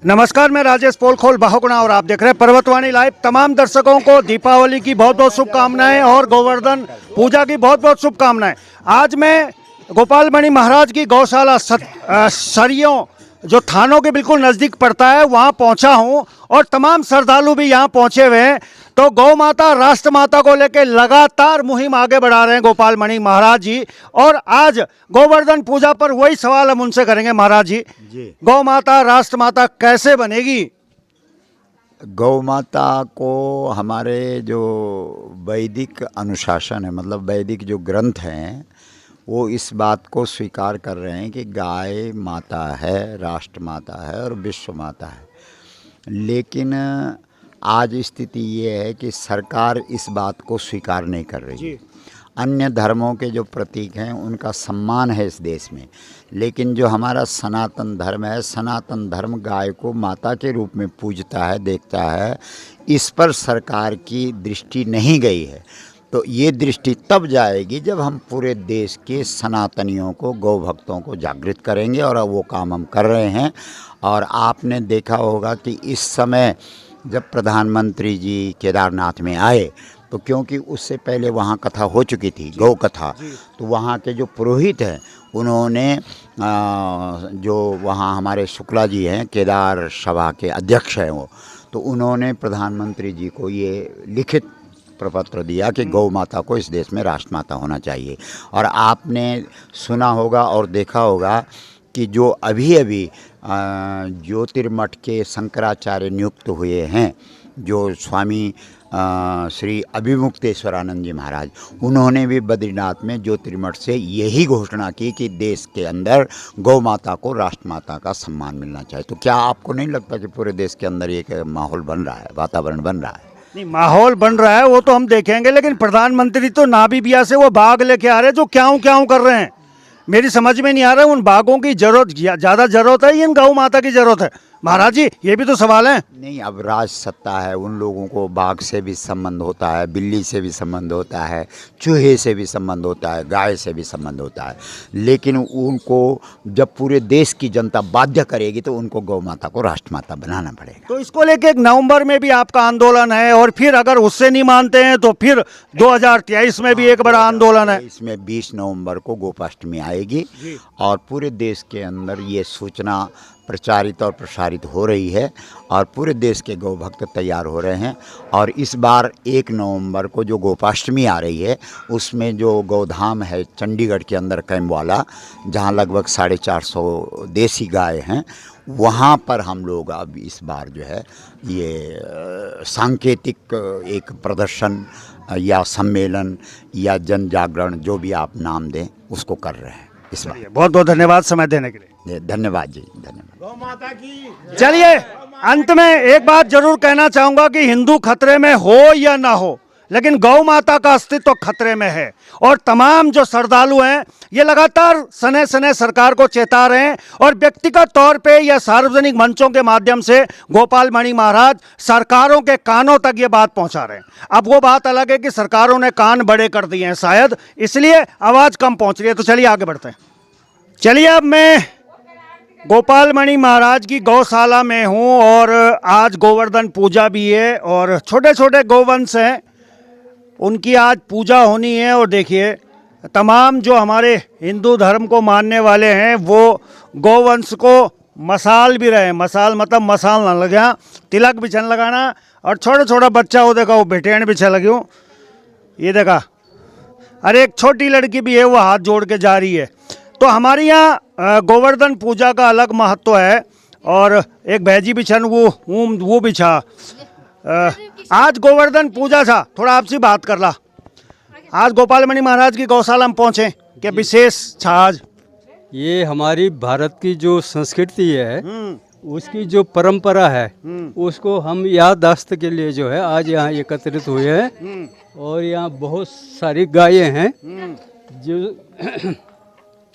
नमस्कार, मैं राजेश पोलखोल बाहुगुणा और आप देख रहे हैं पर्वतवाणी लाइव। तमाम दर्शकों को दीपावली की बहुत बहुत शुभकामनाएं और गोवर्धन पूजा की बहुत बहुत शुभकामनाएं। आज मैं गोपाल मणि महाराज की गौशाला सरियों जो थानों के बिल्कुल नज़दीक पड़ता है वहां पहुंचा हूं और तमाम श्रद्धालु भी यहां पहुंचे हुए हैं। तो गौ माता राष्ट्र माता को लेकर लगातार मुहिम आगे बढ़ा रहे हैं गोपाल मणि महाराज जी। और आज गोवर्धन पूजा पर वही सवाल हम उनसे करेंगे। महाराज जी, गौ माता राष्ट्र माता कैसे बनेगी? गौ माता को हमारे जो वैदिक अनुशासन है, मतलब वैदिक जो ग्रंथ हैं, वो इस बात को स्वीकार कर रहे हैं कि गाय माता है, राष्ट्र माता है और विश्व माता है। लेकिन आज स्थिति ये है कि सरकार इस बात को स्वीकार नहीं कर रही है। अन्य धर्मों के जो प्रतीक हैं उनका सम्मान है इस देश में, लेकिन जो हमारा सनातन धर्म है, सनातन धर्म गाय को माता के रूप में पूजता है, देखता है। इस पर सरकार की दृष्टि नहीं गई है। तो ये दृष्टि तब जाएगी जब हम पूरे देश के सनातनियों को, गौ भक्तों को जागृत करेंगे, और वो काम हम कर रहे हैं। और आपने देखा होगा कि इस समय जब प्रधानमंत्री जी केदारनाथ में आए, तो क्योंकि उससे पहले वहाँ कथा हो चुकी थी, गौ कथा, तो वहाँ के जो पुरोहित हैं उन्होंने जो वहाँ हमारे शुक्ला जी हैं, केदार सभा के अध्यक्ष हैं वो, तो उन्होंने प्रधानमंत्री जी को ये लिखित प्रपत्र दिया कि गौ माता को इस देश में राष्ट्र माता होना चाहिए। और आपने सुना होगा और देखा होगा कि जो अभी अभी ज्योतिर्मठ के शंकराचार्य नियुक्त हुए हैं, जो स्वामी श्री अभिमुक्तेश्वरानंद जी महाराज, उन्होंने भी बद्रीनाथ में ज्योतिर्मठ से यही घोषणा की कि देश के अंदर गौ माता को राष्ट्र माता का सम्मान मिलना चाहिए। तो क्या आपको नहीं लगता कि पूरे देश के अंदर एक माहौल बन रहा है, वातावरण बन रहा है? नहीं, माहौल बन रहा है वो तो हम देखेंगे, लेकिन प्रधानमंत्री तो नाभीबिया से वो बाघ लेके आ रहे हैं जो क्यों कर रहे हैं। मेरी समझ में नहीं आ रहा है, उन बाघों की जरूरत ज़्यादा जरूरत है या इन गौ माता की जरूरत है? महाराज जी, ये भी तो सवाल है। नहीं, अब राज सत्ता है, उन लोगों को बाघ से भी संबंध होता है, बिल्ली से भी संबंध होता है, चूहे से भी संबंध होता है, गाय से भी संबंध होता है। लेकिन उनको जब पूरे देश की जनता बाध्य करेगी तो उनको गौ माता को राष्ट्र माता बनाना पड़ेगा। तो इसको लेके 1 नवंबर में भी आपका आंदोलन है, और फिर अगर उससे नहीं मानते हैं तो फिर 2023 में भी एक बड़ा आंदोलन है। इसमें 20 नवंबर को गोपाष्टमी आएगी और पूरे देश के अंदर ये सूचना प्रचारित और प्रसारित हो रही है और पूरे देश के गौ भक्त तैयार हो रहे हैं। और इस बार 1 नवंबर को जो गोपाष्टमी आ रही है, उसमें जो गौधाम है चंडीगढ़ के अंदर कैम्बवाला, जहां लगभग 450 देसी गाय हैं, वहाँ पर हम लोग अब इस बार जो है ये सांकेतिक एक प्रदर्शन या सम्मेलन या जन जागरण, जो भी आप नाम दें, उसको कर रहे हैं इस बार। बहुत बहुत धन्यवाद समय देने के लिए। धन्यवाद जी, धन्यवाद। गौ माता की। चलिए, अंत में एक बात जरूर कहना चाहूंगा कि हिंदू खतरे में हो या ना हो, लेकिन गौ माता का अस्तित्व खतरे में है। और तमाम जो श्रद्धालु हैं ये लगातार सने सने सरकार को चेता रहे हैं, और व्यक्तिगत तौर पे या सार्वजनिक मंचों के माध्यम से गोपाल मणि महाराज सरकारों के कानों तक ये बात पहुंचा रहे हैं। अब वो बात अलग है कि सरकारों ने कान बड़े कर दिए हैं, शायद इसलिए आवाज़ कम पहुंच रही है। तो चलिए आगे बढ़ते हैं। चलिए, अब मैं गोपाल मणि महाराज की गौशाला में हूँ और आज गोवर्धन पूजा भी है और छोटे छोटे गोवंश हैं, उनकी आज पूजा होनी है। और देखिए, तमाम जो हमारे हिंदू धर्म को मानने वाले हैं वो गौवंश को मसाल भी रहे हैं। मसाल मतलब मसाल ना लगे, तिलक बिछन लगाना। और छोटा छोटा बच्चा वो देखा, वो बेटेन बिछा लगी हूँ, ये देखा। अरे एक छोटी लड़की भी है, वो हाथ जोड़ के जा रही है। तो हमारे यहाँ गोवर्धन पूजा का अलग महत्व है। और एक भैजी बिछन वो बिछा। आज गोवर्धन पूजा था, थोड़ा आपसे बात कर ला। आज गोपाल मणि महाराज की गौशाला में पहुँचे, क्या विशेष था आज? ये हमारी भारत की जो संस्कृति है, उसकी जो परंपरा है, उसको हम याददाश्त के लिए जो है आज यहाँ एकत्रित हुए हैं। और यहाँ बहुत सारी गायें हैं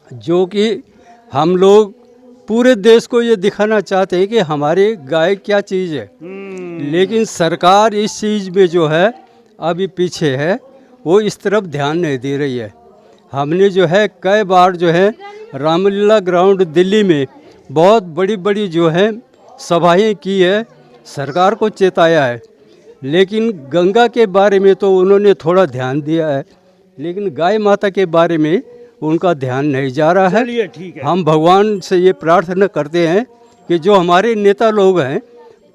जो कि हम लोग पूरे देश को ये दिखाना चाहते हैं कि हमारी गाय क्या चीज़ है। लेकिन सरकार इस चीज़ में जो है अभी पीछे है, वो इस तरफ ध्यान नहीं दे रही है। हमने जो है कई बार जो है रामलीला ग्राउंड दिल्ली में बहुत बड़ी बड़ी जो है सभाएं की है, सरकार को चेताया है, लेकिन गंगा के बारे में तो उन्होंने थोड़ा ध्यान दिया है, लेकिन गाय माता के बारे में उनका ध्यान नहीं जा रहा है। चलिए ठीक है। हम भगवान से ये प्रार्थना करते हैं कि जो हमारे नेता लोग हैं,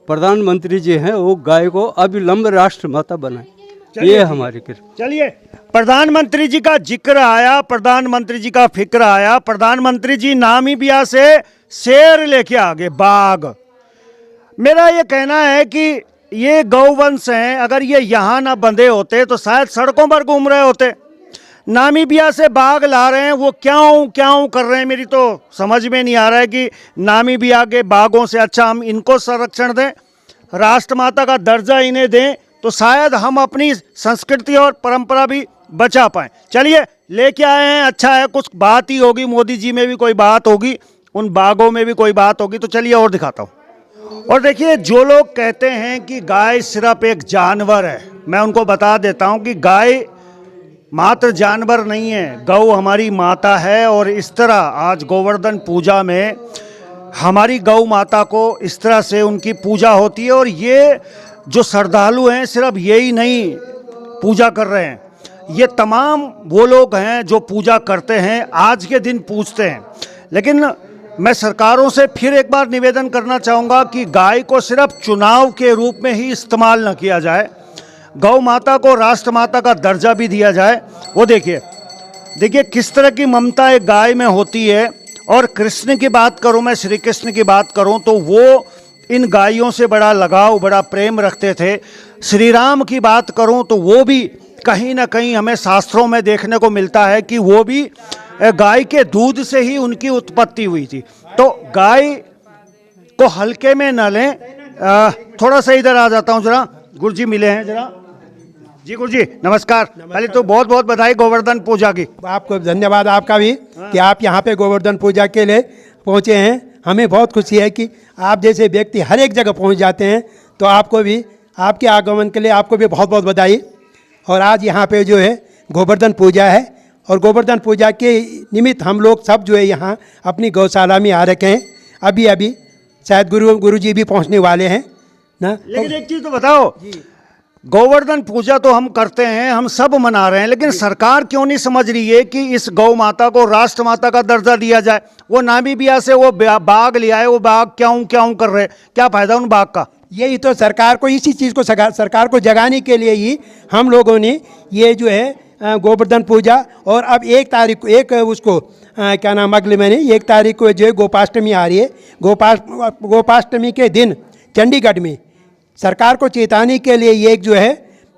प्रधानमंत्री जी हैं, वो गाय को अविलंब राष्ट्रमाता बनाए, चलिए, ये हमारी कृपा। चलिए, प्रधानमंत्री जी का जिक्र आया, प्रधानमंत्री जी का फिक्र आया, प्रधानमंत्री जी नामीबिया से शेर लेके आ गए, बाघ। मेरा ये कहना है कि ये गौवंश हैं, अगर ये यहाँ ना बंधे होते तो शायद सड़कों पर घूम रहे होते। नामीबिया से बाघ ला रहे हैं, वो क्यों कर रहे हैं, मेरी तो समझ में नहीं आ रहा है कि नामीबिया के बाघों से अच्छा हम इनको संरक्षण दें, राष्ट्रमाता का दर्जा इन्हें दें, तो शायद हम अपनी संस्कृति और परंपरा भी बचा पाएं। चलिए, लेके आए हैं, अच्छा है, कुछ बात ही होगी, मोदी जी में भी कोई बात होगी, उन बाघों में भी कोई बात होगी। तो चलिए और दिखाता हूँ। और देखिए, जो लोग कहते हैं कि गाय सिर्फ एक जानवर है, मैं उनको बता देता हूँ कि गाय मात्र जानवर नहीं है, गौ हमारी माता है। और इस तरह आज गोवर्धन पूजा में हमारी गौ माता को इस तरह से उनकी पूजा होती है। और ये जो श्रद्धालु हैं, सिर्फ यही नहीं पूजा कर रहे हैं, ये तमाम वो लोग हैं जो पूजा करते हैं, आज के दिन पूजते हैं। लेकिन मैं सरकारों से फिर एक बार निवेदन करना चाहूँगा कि गाय को सिर्फ चुनाव के रूप में ही इस्तेमाल न किया जाए, गौ माता को राष्ट्रमाता का दर्जा भी दिया जाए। वो देखिए किस तरह की ममता एक गाय में होती है। और कृष्ण की बात करूं, मैं श्री कृष्ण की बात करूं, तो वो इन गायों से बड़ा लगाव, बड़ा प्रेम रखते थे। श्री राम की बात करूं तो वो भी कहीं ना कहीं हमें शास्त्रों में देखने को मिलता है कि वो भी गाय के दूध से ही उनकी उत्पत्ति हुई थी। तो गाय को हल्के में न लें। थोड़ा सा इधर आ जाता हूं जरा, गुरु जी मिले हैं जरा। जी गुरु जी नमस्कार। पहले तो बहुत बहुत बधाई गोवर्धन पूजा की। आपको धन्यवाद आपका भी कि आप यहाँ पे गोवर्धन पूजा के लिए पहुँचे हैं। हमें बहुत खुशी है कि आप जैसे व्यक्ति हर एक जगह पहुँच जाते हैं, तो आपको भी, आपके आगमन के लिए आपको भी बहुत बहुत बधाई। और आज यहाँ पे जो है गोवर्धन पूजा है, और गोवर्धन पूजा के निमित्त हम लोग सब जो है यहाँ अपनी गौशाला में आ रखे हैं। अभी अभी शायद गुरु जी भी पहुँचने वाले हैं ना। लेकिन एक चीज़ तो बताओ, गोवर्धन पूजा तो हम करते हैं, हम सब मना रहे हैं, लेकिन सरकार क्यों नहीं समझ रही है कि इस गौ माता को राष्ट्रमाता का दर्जा दिया जाए। वो नामीबिया से वो बाघ लिया है, वो बाघ क्यों कर रहे, क्या फायदा उन बाघ का। यही तो सरकार को, इसी चीज़ को सरकार को जगाने के लिए ही हम लोगों ने ये जो है गोवर्धन पूजा। और अब 1 तारीख को, एक उसको क्या नाम, अगले महीने 1 तारीख को जो है गोपाष्टमी आ रही है। गोपाष्टमी के दिन चंडीगढ़ में सरकार को चेताने के लिए ये एक जो है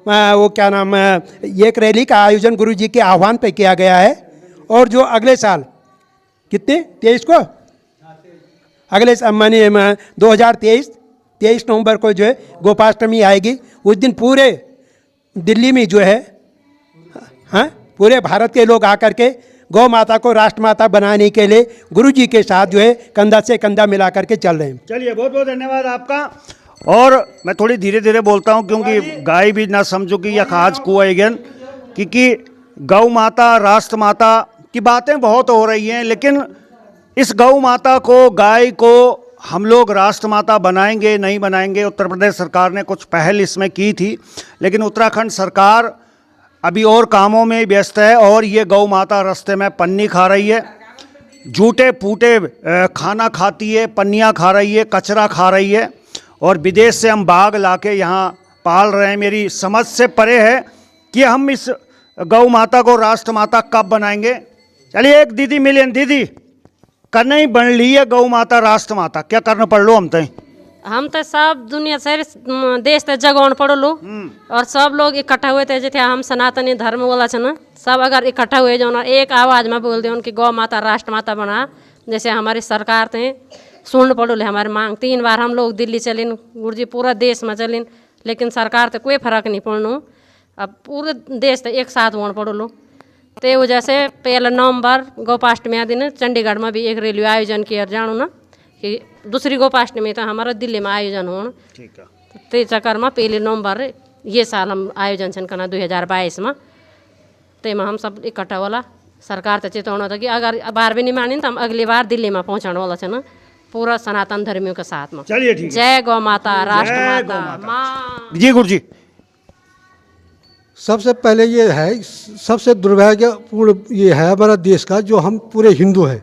वो क्या नाम, एक रैली का आयोजन गुरु जी के आह्वान पे किया गया है। और जो अगले साल कितने 23 को, अगले माने 2023 नवंबर को जो है गोपाष्टमी आएगी। उस दिन पूरे दिल्ली में जो है, हाँ, पूरे भारत के लोग आकर के गौ माता को राष्ट्रमाता बनाने के लिए गुरु जी के साथ जो है कंधा से कंधा मिला करके चल रहे हैं। चलिए बहुत बहुत धन्यवाद आपका। और मैं थोड़ी धीरे धीरे बोलता हूं क्योंकि गाय भी ना समझो कि या खाज कुआ ज्ञान, क्योंकि गौ माता राष्ट्रमाता की बातें बहुत हो रही हैं, लेकिन इस गौ माता को, गाय को हम लोग राष्ट्रमाता बनाएंगे नहीं बनाएंगे। उत्तर प्रदेश सरकार ने कुछ पहल इसमें की थी, लेकिन उत्तराखंड सरकार अभी और कामों में व्यस्त है। और ये गौ माता रास्ते में पन्नी खा रही है, झूठे फूटे खाना खाती है, पन्नियाँ खा रही है, कचरा खा रही है। और विदेश से हम बाघ लाके यहाँ पाल रहे हैं। मेरी समझ से परे है कि हम इस गौ माता को राष्ट्रमाता कब बनाएंगे। चलिए एक दीदी मिले, दीदी करना ही बन ली है गौ माता राष्ट्रमाता, क्या करना पड़ लो हम तो सब दुनिया से देश ते जगवान पड़ो लो। और सब लोग इकट्ठा हुए थे, जैसे हम सनातनी धर्म वाला छे ना, सब अगर इकट्ठा हुए जो ना एक आवाज़ में बोल दे उनकी गौ माता राष्ट्रमाता बना। जैसे हमारी सरकार थे सुन पड़ो ले हमारी मांग। 3 बार हम लोग दिल्ली चलिन, गुरु जी पूरा देश में चलिन, लेकिन सरकार तो कोई फर्क नहीं पड़नो। अब पूरे देश तो एक साथ होना पड़ो लो। तो वजह से 1 नवंबर गोपाष्टमी दिन चंडीगढ़ में भी एक रैली आयोजन किया जानो ना, कि दूसरी गोपाष्टमी तो हमारा दिल्ली में आयोजन हो। ठीक है, तो चक्कर में 1 नवंबर ये साल हम आयोजन छन करना 2022 में। तो में हम सब इकट्ठा वाला सरकार तो चेतावना था कि अगर बार भी नहीं मानी तो हम अगली बार दिल्ली में पहुँचाने वाला छे ना। पूरा सनातन धर्मियों के साथ में। चलिए ठीक है। जय गौ माता, राष्ट्र जय माता, गौ माता। माँ। जी गुरु जी। सबसे पहले ये है, सबसे दुर्भाग्यपूर्ण ये है हमारा देश का, जो हम पूरे हिंदू हैं,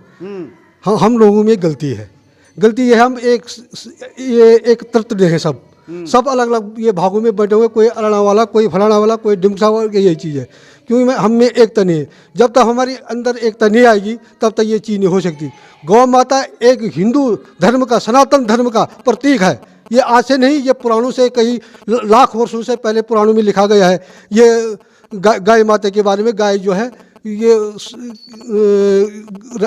हम लोगों में गलती है। गलती ये है, हम एक तत्व हैं, सब अलग अलग ये भागों में बैठे हुए, कोई अलाना वाला, कोई फलाना वाला, कोई डिमसा वाला, यही चीज़ है। क्योंकि हम में एकता नहीं है। जब तक हमारे अंदर एकता नहीं आएगी तब तक ये चीज़ नहीं हो सकती। गौ माता एक हिंदू धर्म का, सनातन धर्म का प्रतीक है। ये आज से नहीं, ये पुराणों से, कई लाख वर्षों से पहले पुराणों में लिखा गया है। ये गाय माता के बारे में, गाय जो है ये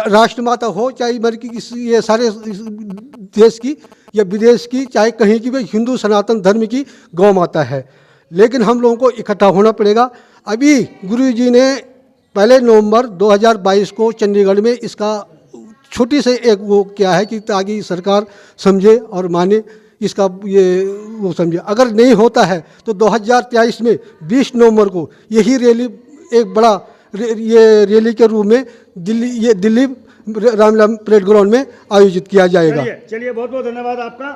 राष्ट्र माता हो, चाहे ये सारे देश की या विदेश की, चाहे कहीं की भी, हिंदू सनातन धर्म की गौ माता है। लेकिन हम लोगों को इकट्ठा होना पड़ेगा। अभी गुरु जी ने 1 नवंबर 2022 को चंडीगढ़ में इसका छोटी से एक वो क्या है कि ताकि सरकार समझे और माने, इसका ये वो समझे। अगर नहीं होता है तो 2023 में 20 नवंबर को यही रैली, एक बड़ा ये रैली के रूप में दिल्ली रामलीला परेड ग्राउंड में आयोजित किया जाएगा। चलिए बहुत बहुत धन्यवाद आपका।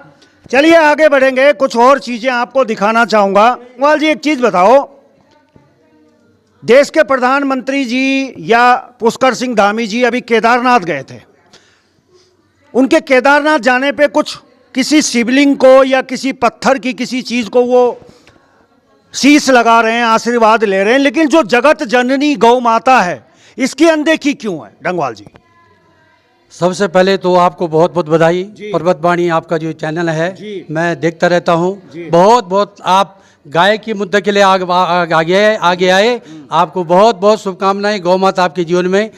चलिए आगे बढ़ेंगे, कुछ और चीजें आपको दिखाना चाहूंगा। गंगवाल जी एक चीज बताओ, देश के प्रधानमंत्री जी या पुष्कर सिंह धामी जी अभी केदारनाथ गए थे। उनके केदारनाथ जाने पे कुछ किसी शिवलिंग को या किसी पत्थर की किसी चीज को वो शीश लगा रहे हैं, आशीर्वाद ले रहे हैं, लेकिन जो जगत जननी गौ माता है इसकी अनदेखी क्यों है? डंगवाल जी। सबसे पहले तो आपको बहुत बहुत बधाई। पर्वतवाणी आपका जो चैनल है मैं देखता रहता हूँ। बहुत बहुत आप गाय के मुद्दे के लिए आगे आए। आपको बहुत बहुत शुभकामनाएं। गौ माता आपके जीवन में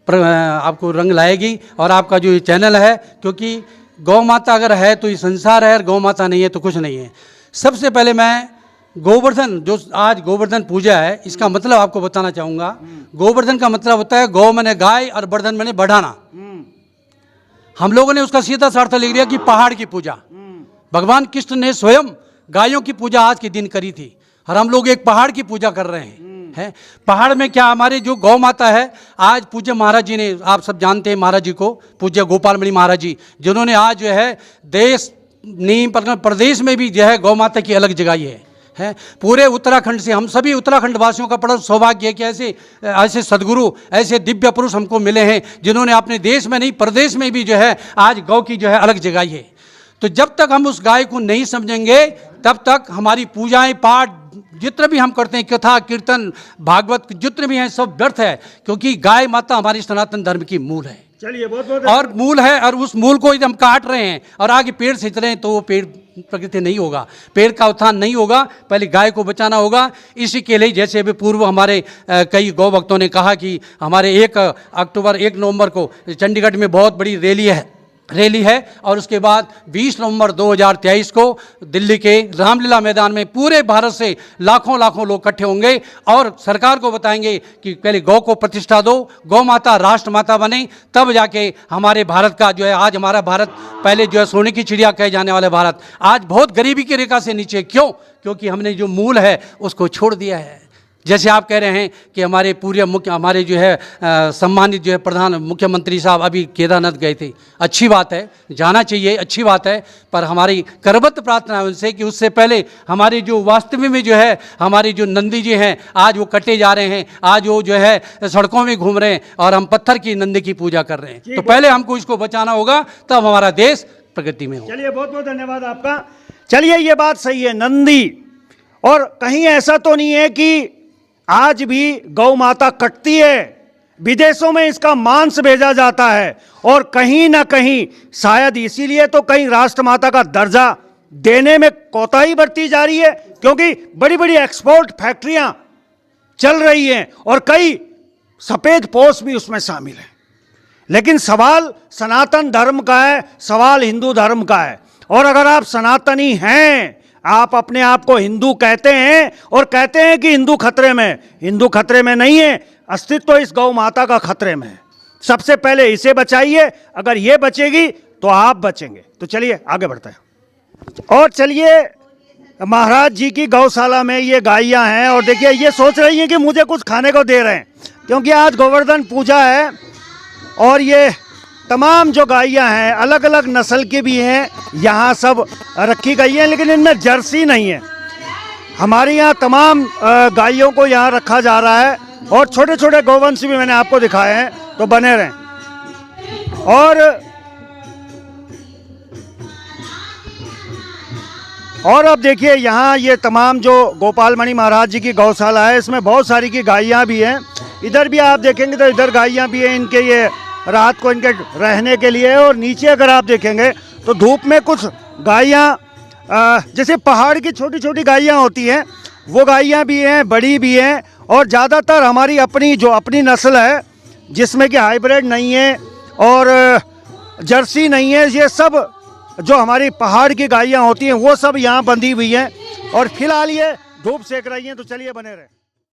आपको रंग लाएगी। और आपका जो चैनल है, क्योंकि गौ माता अगर है तो ये संसार है, और गौ माता नहीं है तो कुछ नहीं है। सबसे पहले मैं गोवर्धन, जो आज गोवर्धन पूजा है, इसका मतलब आपको बताना चाहूँगा। गोवर्धन का मतलब होता है गौ मैंने गाय और वर्धन मैंने बढ़ाना। हम लोगों ने उसका सीधा सा अर्थ लिख दिया कि पहाड़ की पूजा। भगवान कृष्ण ने स्वयं गायों की पूजा आज के दिन करी थी, और हम लोग एक पहाड़ की पूजा कर रहे हैं। पहाड़ में क्या, हमारे जो गौ माता है, आज पूज्य महाराज जी ने, आप सब जानते हैं महाराज जी को, पूज्य गोपाल मणि महाराज जी, जिन्होंने आज जो है देश नीम प्रदेश में भी जो है गौ माता की अलग जगाई है। पूरे उत्तराखंड से हम सभी उत्तराखंड वासियों का बड़ा सौभाग्य है कि ऐसे सदगुरु, ऐसे दिव्य पुरुष हमको मिले हैं, जिन्होंने अपने देश में नहीं प्रदेश में भी जो है आज गौ की जो है अलग जगाई है। तो जब तक हम उस गाय को नहीं समझेंगे तब तक हमारी पूजाएं, पाठ, जितने भी हम करते हैं, कथा कीर्तन भागवत जितने भी हैं, सब व्यर्थ है। क्योंकि गाय माता हमारी सनातन धर्म की मूल है। चलिए बहुत बहुत और मूल है, और उस मूल को यदि हम काट रहे हैं और आगे पेड़ सींच रहे हैं तो वो पेड़ प्रकृति नहीं होगा, पेड़ का उत्थान नहीं होगा। पहले गाय को बचाना होगा। इसी के लिए जैसे अभी पूर्व हमारे कई गौ भक्तों ने कहा कि हमारे 1 नवंबर को चंडीगढ़ में बहुत बड़ी रैली है, और उसके बाद 20 नवंबर 2023 को दिल्ली के रामलीला मैदान में पूरे भारत से लाखों लाखों लोग इकट्ठे होंगे और सरकार को बताएंगे कि पहले गौ को प्रतिष्ठा दो, गौ माता राष्ट्र माता बने, तब जाके हमारे भारत का जो है, आज हमारा भारत पहले जो है सोने की चिड़िया कहे जाने वाला भारत आज बहुत गरीबी की रेखा से नीचे। क्यों? क्योंकि हमने जो मूल है उसको छोड़ दिया है। जैसे आप कह रहे हैं कि हमारे जो है सम्मानित जो है प्रधान मुख्यमंत्री साहब अभी केदारनाथ गए थे। अच्छी बात है, जाना चाहिए, अच्छी बात है, पर हमारी करबद्ध प्रार्थना है उनसे कि उससे पहले हमारे जो वास्तव में जो है हमारे जो नंदी जी हैं आज वो कटे जा रहे हैं, आज वो जो है सड़कों में घूम रहे हैं और हम पत्थर की नंदी की पूजा कर रहे हैं। तो पहले हमको इसको बचाना होगा, तब हमारा देश प्रगति में होगा। चलिए बहुत बहुत धन्यवाद आपका। चलिए ये बात सही है, नंदी, और कहीं ऐसा तो नहीं है कि आज भी गौ माता कटती है, विदेशों में इसका मांस भेजा जाता है, और कहीं ना कहीं शायद इसीलिए तो कहीं राष्ट्रमाता का दर्जा देने में कोताही बरती जा रही है, क्योंकि बड़ी बड़ी एक्सपोर्ट फैक्ट्रियां चल रही हैं और कई सफेद पोश भी उसमें शामिल हैं। लेकिन सवाल सनातन धर्म का है, सवाल हिंदू धर्म का है। और अगर आप सनातनी हैं, आप अपने आप को हिंदू कहते हैं और कहते हैं कि हिंदू खतरे में, हिंदू खतरे में नहीं है, अस्तित्व इस गौ माता का खतरे में है। सबसे पहले इसे बचाइए, अगर ये बचेगी तो आप बचेंगे। तो चलिए आगे बढ़ते हैं। और चलिए, महाराज जी की गौशाला में ये गायें हैं और देखिए ये सोच रही हैं कि मुझे कुछ खाने को दे रहे हैं, क्योंकि आज गोवर्धन पूजा है और ये तमाम जो गायें हैं अलग अलग नस्ल की भी हैं, यहाँ सब रखी गई हैं, लेकिन इनमें जर्सी नहीं है। हमारे यहाँ तमाम गायों को यहाँ रखा जा रहा है और छोटे छोटे गौवंश भी मैंने आपको दिखाए हैं, तो बने रहें। और अब देखिए यहाँ ये तमाम जो गोपाल मणि महाराज जी की गौशाला है, इसमें बहुत सारी की गायें भी हैं। इधर भी आप देखेंगे तो इधर गायें भी हैं, इनके ये रात को इनके रहने के लिए। और नीचे अगर आप देखेंगे तो धूप में कुछ गायें जैसे पहाड़ की छोटी छोटी गायें होती हैं, वो गायें भी हैं, बड़ी भी हैं। और ज़्यादातर हमारी अपनी नस्ल है, जिसमें कि हाइब्रिड नहीं है और जर्सी नहीं है। ये सब जो हमारी पहाड़ की गायें होती हैं वो सब यहाँ बंधी हुई हैं और फिलहाल ये धूप सेक रही हैं। तो चलिए बने रहे।